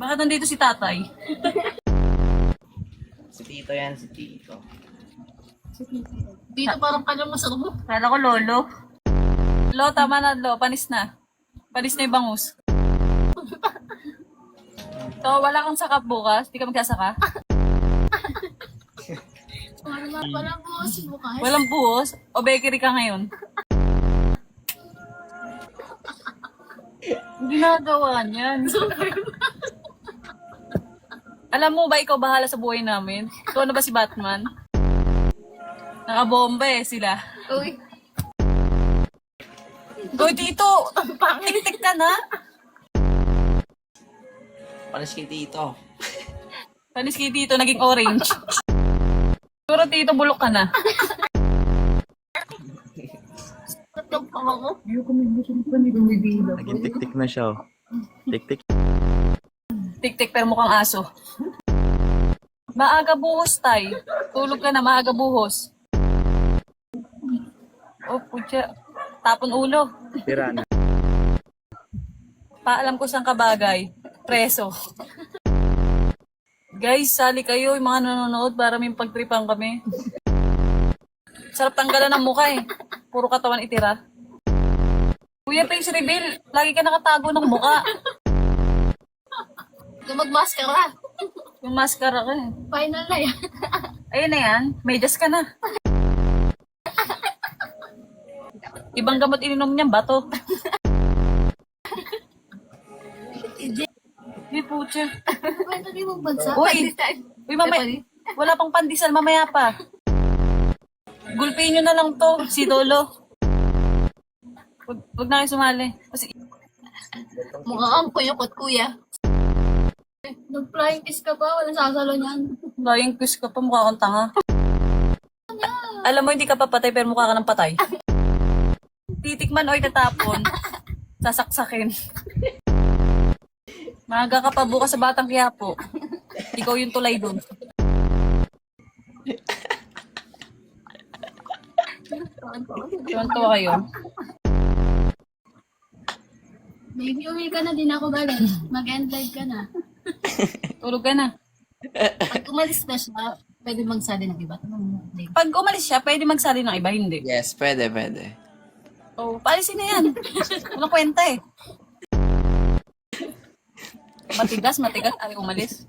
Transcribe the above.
Bakit nandito si tatay? Si Tito yan, si Tito. Dito parang kanyang masarap. Kala ko lolo. Lo, tama na lo. Panis na. Panis na yung bangus. So, wala kang sakap bukas? Di ka magsasaka? Walang bukas bukas. Walang buhos? O bakery ka ngayon? Ginagawa niyan. Alam mo ba ikaw bahala sa buhay namin? Ikaw na ba si Batman? Nakabomba eh sila. Uy, Goy dito! Tik-tik ka na! Panis kay Tito. Panis kay dito, naging orange. Siguro dito, bulok ka na. tatlong pa ako. Naging tik-tik na siya. Oh. Tik-tik. Tik-tik pero mukhang aso. Maaga buhos, tay. Tulog ka na, maaga buhos. Oh, putya. Tapon ulo. Tira na. Paalam ko saan kabagay. Preso. Guys, sali kayo yung mga nanonood para may pagtripan kami. Sarap tanggalan ng mukha eh. Puro katawan itira. Kuya, face reveal. Lagi ka nakatago ng mukha. Kung magmaskara. Yung mascara ka eh. Final na yan. Ayun na yan. Medyas ka na. Ibang gamot ininom niyang bato. Hindi putya. Kwento din mong bansa. Uy! Uy, mamaya. Wala pang pandesal, mamaya pa. Gulpiin nyo na lang to, si Lolo. Wag na kayo sumali. Kasi, Mukha kang kuyukot, kuya. Nag-flying kiss ka pa, walang sasalo niyan. lying kiss ka pa, mukha kang tanga. Alam mo, hindi ka papatay, pero mukha ka ng patay. Titikman o itatapon. Sasaksakin. Maaga ka pa bukas sa Batang Quiapo. Ikaw yung tulay dun. Tuwan-tuwa kayo. Baby, uwi ka na, din ako galing. Mag-end live ka na. Tulog ka na. Pag umalis na siya, pwede magsali ng iba. Pag umalis siya, pwede magsali ng iba, hindi. Yes, pwede, pwede. Oh, paalisin na yan. Walang kwenta eh. Matigas, ay umalis.